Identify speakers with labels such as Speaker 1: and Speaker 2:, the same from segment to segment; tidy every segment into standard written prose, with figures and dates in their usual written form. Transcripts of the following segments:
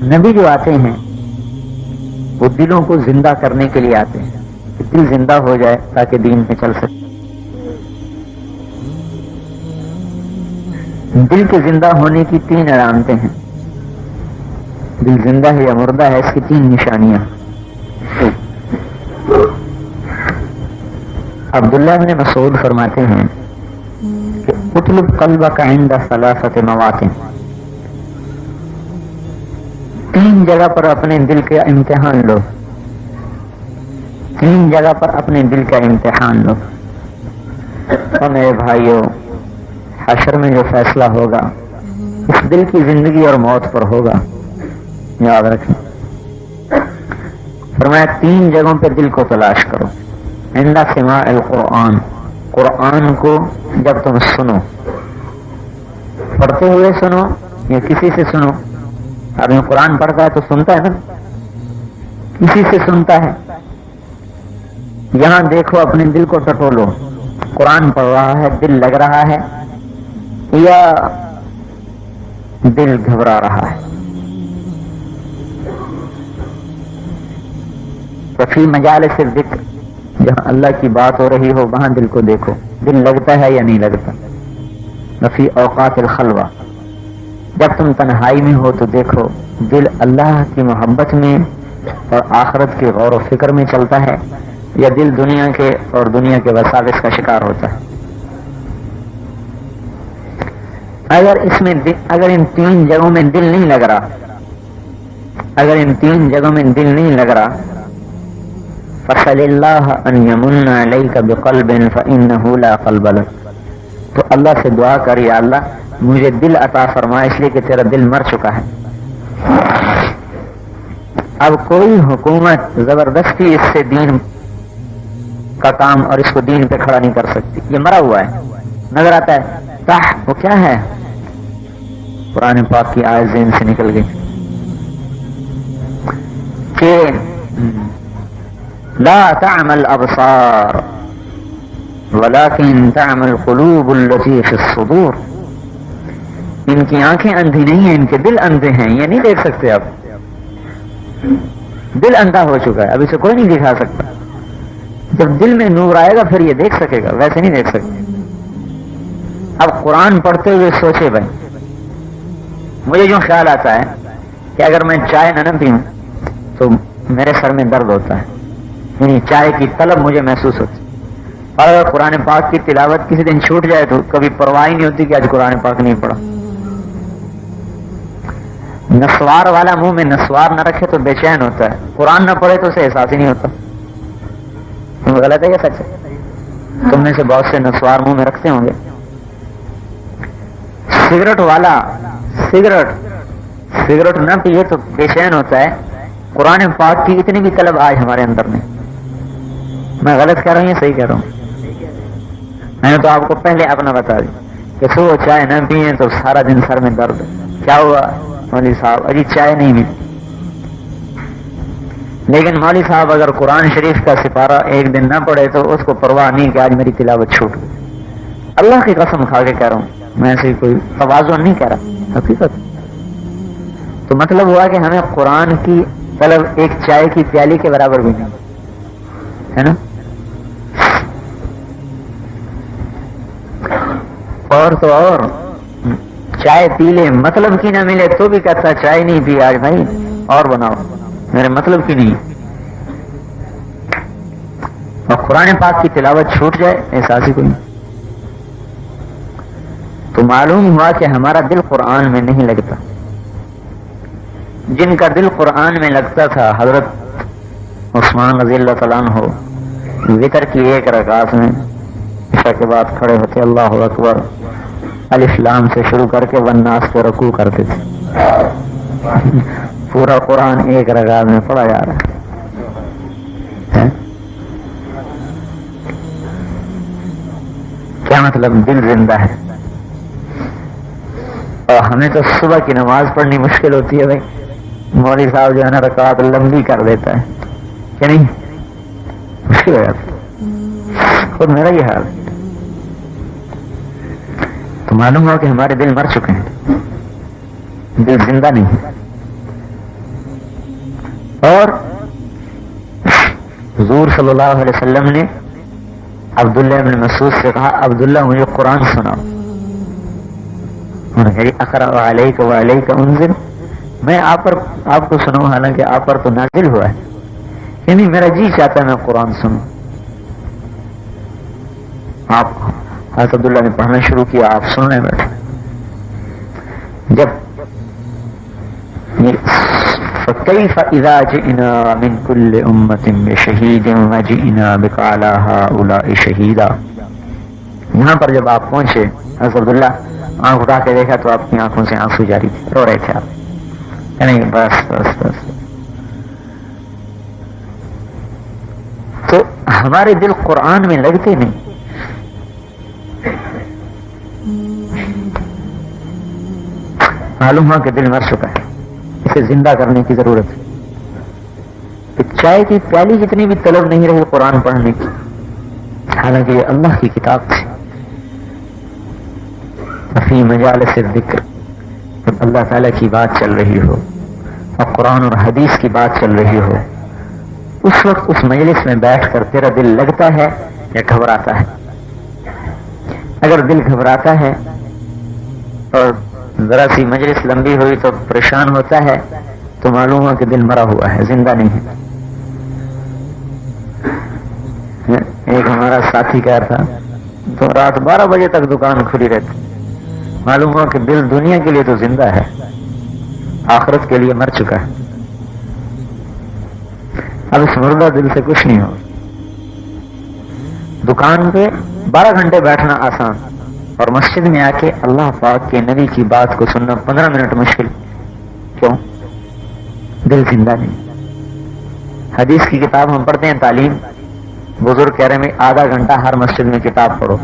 Speaker 1: نبی جو آتے ہیں وہ دلوں کو زندہ کرنے کے لیے آتے ہیں کہ دل زندہ ہو جائے تاکہ دین پہ چل سکے. دل کے زندہ ہونے کی 3 علامتیں ہیں. دل زندہ ہے یا مردہ ہے اس کی 3 نشانیاں. عبداللہ بن مسعود فرماتے ہیں کہ اطلب قلبک عند 3 مواطن. 3 جگہ پر اپنے دل کا امتحان لو. 3 جگہ پر اپنے دل کا امتحان لو. اور میرے بھائیوں، حشر میں جو فیصلہ ہوگا اس دل کی زندگی اور موت پر ہوگا. یاد رکھیں. فرمایا 3 جگہوں پہ دل کو تلاش کرو. عند سماع القرآن، قرآن کو جب تم سنو، پڑھتے ہوئے سنو یا کسی سے سنو. آدمی قرآن پڑھتا ہے تو سنتا ہے نا، کسی سے سنتا ہے. یہاں دیکھو اپنے دل کو ٹٹولو. قرآن پڑھ رہا ہے، دل لگ رہا ہے یا دل گھبرا رہا ہے؟ فی مجالس الذکر، جہاں اللہ کی بات ہو رہی ہو وہاں دل کو دیکھو، دل لگتا ہے یا نہیں لگتا. فی اوقات الخلوہ، جب تم تنہائی میں ہو تو دیکھو دل اللہ کی محبت میں اور آخرت کے غور و فکر میں چلتا ہے یا دل دنیا کے اور دنیا کے وساوس کا شکار ہوتا ہے. اگر ان 3 جگہوں میں دل نہیں لگ رہا، اگر ان 3 جگہوں میں دل نہیں لگ رہا، فصل اللہ ان یمن علیک بقلب فانہ لا قلب لک، تو اللہ سے دعا کر یا اللہ مجھے دل عطا فرما، اس لیے کہ تیرا دل مر چکا ہے. اب کوئی حکومت زبردستی اس سے دین کا کام اور اس کو دین پہ کھڑا نہیں کر سکتی. یہ مرا ہوا ہے، نظر آتا ہے. وہ کیا ہے؟ قرآن پاک کی آیت ذہن سے نکل گئی کہ لا تعمى الابصار ولكن تعمى القلوب التي في الصدور. ان کی آنکھیں اندھی نہیں ہیں، ان کے دل اندھے ہیں. یہ نہیں دیکھ سکتے. اب دل اندھا ہو چکا ہے، اب اسے کوئی نہیں دکھا سکتا. جب دل میں نور آئے گا پھر یہ دیکھ سکے گا، ویسے نہیں دیکھ سکتے. اب قرآن پڑھتے ہوئے سوچے بھائی، مجھے جو خیال آتا ہے کہ اگر میں چائے نہ پیوں تو میرے سر میں درد ہوتا ہے، یعنی چائے کی طلب مجھے محسوس ہوتی. اور اگر قرآن پاک کی تلاوت کسی دن چھوٹ جائے تو کبھی پرواہ نہیں ہوتی کہ آج قرآن پاک نہیں پڑھا. نسوار والا منہ میں نسوار نہ رکھے تو بے چین ہوتا ہے، قرآن نہ پڑھے تو اسے احساس ہی نہیں ہوتا. غلط ہے یا سچ ہے؟ تم میں سے بہت سے نسوار منہ میں رکھتے ہوں گے. سگریٹ والا سگریٹ نہ پیے تو بے چین ہوتا ہے. قرآن پاک کی اتنی بھی طلب آج ہمارے اندر نہیں. میں غلط کہہ رہا ہوں یا صحیح کہہ رہا ہوں؟ میں نے تو آپ کو پہلے اپنا بتا دی کہ صبح چائے نہ پیئے تو سارا دن سر میں درد. کیا ہوا مولوی صاحب؟ ابھی چائے نہیں ملی. لیکن مولوی صاحب اگر قرآن شریف کا سپارہ ایک دن نہ پڑھے تو اس کو پرواہ نہیں کہ آج میری تلاوت چھوٹ گئی. اللہ کی قسم کھا کے کہہ رہا ہوں، میں ایسے کوئی تواضع نہیں کہہ رہا، حقیقت. تو مطلب ہوا کہ ہمیں قرآن کی طلب ایک چائے کی پیالی کے برابر بھی نہیں ہے نا. اور تو اور چائے پی لے، مطلب کی نہ ملے تو بھی کہتا چائے نہیں پی آج بھائی، اور بناؤ، میرے مطلب کی نہیں. اور قرآن پاک کی تلاوت چھوٹ جائے احساس ہی کوئی نہیں. تو معلوم ہوا کہ ہمارا دل قرآن میں نہیں لگتا. جن کا دل قرآن میں لگتا تھا، حضرت عثمان رضی اللہ تعالیٰ عنہ وتر کی 1 رکعت میں عشاء کے بعد کھڑے ہوتے اللہ اکبر الف لام سے شروع کر کے والناس کو رکوع کرتے تھے. پورا قرآن 1 رکعت میں پڑھا جا رہا ہے. کیا مطلب؟ دل زندہ ہے. اور ہمیں تو صبح کی نماز پڑھنی مشکل ہوتی ہے بھائی. مولوی صاحب جو ہے نا رکعت لمبی کر دیتا ہے کہ نہیں، مشکل ہو جاتا. خود میرا یہ حال. تو معلوم ہوا کہ ہمارے دل مر چکے ہیں، دل زندہ نہیں ہے. اور حضور صلی اللہ علیہ وسلم نے عبداللہ ابن مسعود سے کہا عبداللہ مجھے قرآن سناؤ. انہوں نے کہا اقرأ علیک وعلیک انزل، میں آپ کو سناؤں حالانکہ آپ پر تو نازل ہوا ہے. یعنی میرا جی چاہتا ہے میں قرآن سنوں. آپ حضرت عبداللہ نے پڑھنا شروع کیا، آپ سننے بیٹھے. جب فَكَيْفَ إِذَا جِئْنَا مِنْ كُلِّ أُمَّةٍ بِشَهِيدٍ وَجِئْنَا بِكَ عَلَى هَؤُلَاءِ شَهِيدًا. یہاں پر جب آپ پہنچے حضرت عبداللہ آنکھ اٹھا کے دیکھا تو آپ کی آنکھوں سے آنسو جاری تھے، رو رہے تھے آپ. یعنی بس بس بس. تو ہمارے دل قرآن میں لگتے نہیں. معلوم ہوا کہ دل مر چکا ہے، اسے زندہ کرنے کی ضرورت ہے. کہ چائے کی پیالی جتنی بھی طلب نہیں رہی قرآن پڑھنے کی، حالانکہ یہ اللہ کی کتاب تھی. فی مجالس الذکر، جب اللہ تعالیٰ کی بات چل رہی ہو اور قرآن اور حدیث کی بات چل رہی ہو، اس وقت اس مجلس میں بیٹھ کر تیرا دل لگتا ہے یا گھبراتا ہے؟ اگر دل گھبراتا ہے اور ذرا سی مجلس لمبی ہوئی تو پریشان ہوتا ہے تو معلوم ہوا کہ دل مرا ہوا ہے، زندہ نہیں ہے. ایک ہمارا ساتھی کہہ رہا تھا تو رات 12 بجے تک دکان کھلی رہتی. معلوم ہوا کہ دل دنیا کے لیے تو زندہ ہے، آخرت کے لیے مر چکا ہے. اب اس مردہ دل سے کچھ نہیں ہو. دکان پہ 12 گھنٹے بیٹھنا آسان، اور مسجد میں آ کے اللہ پاک کے نبی کی بات کو سننا 15 منٹ مشکل. کیوں؟ دل زندہ نہیں. حدیث کی کتاب ہم پڑھتے ہیں، تعلیم، بزرگ کہہ رہے ہیں آدھا گھنٹہ ہر مسجد میں کتاب پڑھو.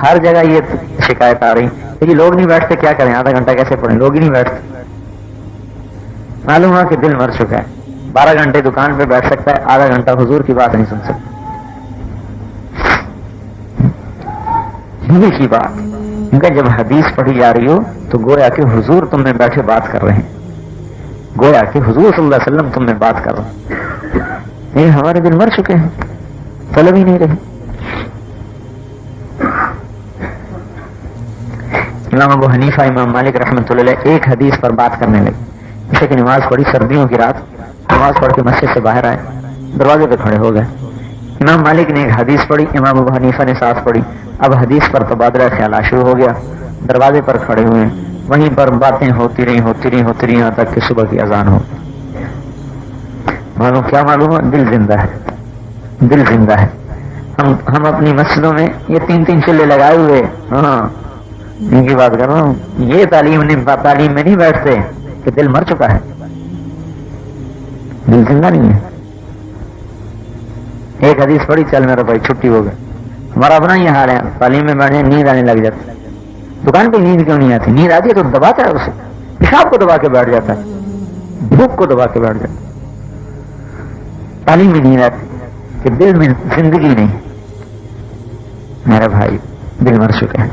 Speaker 1: ہر جگہ یہ شکایت آ رہی ہے، لوگ نہیں بیٹھتے، کیا کریں، آدھا گھنٹہ کیسے پڑھیں، لوگ ہی نہیں بیٹھتے. معلوم ہوا کہ دل مر چکا ہے. 12 گھنٹے دکان پہ بیٹھ سکتا ہے، آدھا گھنٹہ حضور کی بات نہیں سن سکتا. کی بات کیونکہ جب حدیث پڑھی جا رہی ہو تو گویا کہ حضور تم میں بیٹھے بات کر رہے ہیں، گویا کہ حضور صلی اللہ علیہ وسلم تم میں بات کر رہے ہیں. یہ ہمارے دل مر چکے ہیں، طلب ہی نہیں رہے. امام ابو حنیفہ، امام مالک رحمۃ اللہ علیہ ایک حدیث پر بات کرنے لگے. جیسے کہ نماز پڑھی سردیوں کی رات، نماز پڑھ کے مسجد سے باہر آئے، دروازے پہ کھڑے ہو گئے. امام مالک نے ایک حدیث پڑھی، امام ابو حنیفہ نے ساتھ پڑھی. اب حدیث پر تبادلہ خیالات شروع ہو گیا. دروازے پر کھڑے ہوئے، وہیں پر باتیں ہوتی رہی یہاں تک کہ صبح کی اذان ہو. معلوم کیا معلوم ہے؟ دل زندہ ہے، دل زندہ ہے. ہم اپنی مسجدوں میں یہ 3 چلے لگائے ہوئے، ہاں ان کی بات کر رہا ہوں. یہ تعلیم میں نہیں بیٹھتے کہ دل مر چکا ہے، دل زندہ نہیں ہے. ایک حدیث پڑھی، چل میرا بھائی چھٹی ہو گئی. ہمارا اپنا یہ حال ہے، تعلیم میں بیٹھے نیند آنے لگ جاتی. دکان پہ نیند کیوں نہیں آتی؟ نیند آتی ہے تو دباتا ہے اسے، پیشاب کو دبا کے بیٹھ جاتا ہے، بھوک کو دبا کے بیٹھ جاتا ہے. تعلیم میں نیند آتی کہ دل میں زندگی نہیں. میرا بھائی دل مر چکے ہیں.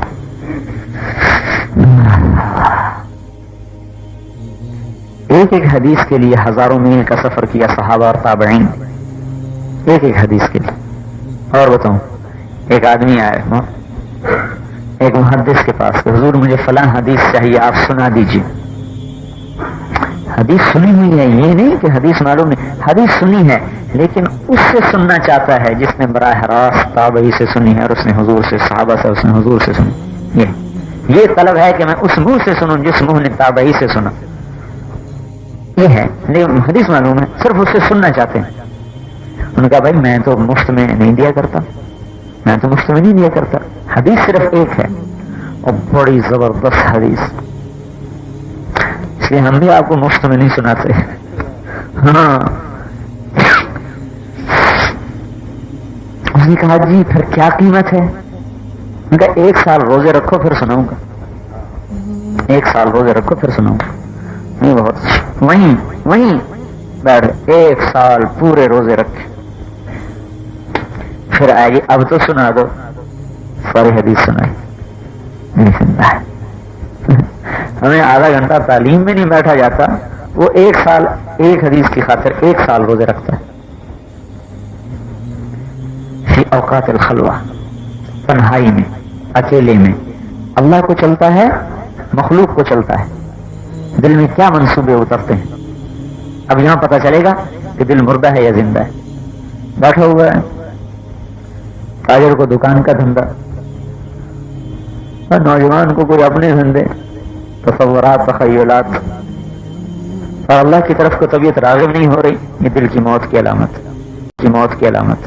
Speaker 1: ایک حدیث کے لیے ہزاروں میل کا سفر کیا صحابہ اور تابعین، ایک حدیث کے لیے. اور بتاؤں، ایک آدمی آیا ایک محدث کے پاس، حضور مجھے فلاں حدیث چاہیے، آپ سنا دیجیے. حدیث سنی ہوئی ہے، یہ نہیں کہ حدیث معلوم نہیں، حدیث سنی ہے لیکن اس سے سننا چاہتا ہے جس نے براہ راست تابعی سے سنی ہے، اور اس نے حضور سے، صحابہ سے، اس نے حضور سے سنی. یہ طلب ہے کہ میں اس منہ سے سنوں جس منہ نے تابعی سے سنا. یہ ہے، لیکن حدیث معلوم ہے، صرف اس سے سننا چاہتے ہیں. انہوں نے کہا بھائی میں تو مفت میں نہیں دیا کرتا، حدیث صرف ایک ہے اور بڑی زبردست حدیث، اس لیے ہم بھی آپ کو مفت میں نہیں سناتے. ہاں اس نے کہا جی پھر کیا قیمت ہے؟ میں نے کہا 1 سال روزے رکھو پھر سناؤں گا. 1 سال روزے رکھو پھر سناؤں گا. نہیں بہت وہیں بیٹھ 1 سال پورے روزے رکھے. پھر آئے گی اب تو سنا دو، ساری حدیث سنائی. نہیں سنتا ہے. ہمیں آدھا گھنٹہ تعلیم میں نہیں بیٹھا جاتا وہ 1 سال ایک حدیث کی خاطر 1 سال روزے رکھتا ہے فی اوقات الخلوہ، تنہائی میں، اکیلے میں، اللہ کو چلتا ہے، مخلوق کو چلتا ہے، دل میں کیا منصوبے اترتے ہیں۔ اب یہاں پتہ چلے گا کہ دل مردہ ہے یا زندہ ہے۔ بیٹھا ہوا ہے تاجر کو دکان کا دھندا، اور نوجوان کو کوئی اپنے دھندے، تصورات، تخیلات، اور اللہ کی طرف کو طبیعت راغب نہیں ہو رہی، یہ دل کی موت کی علامت،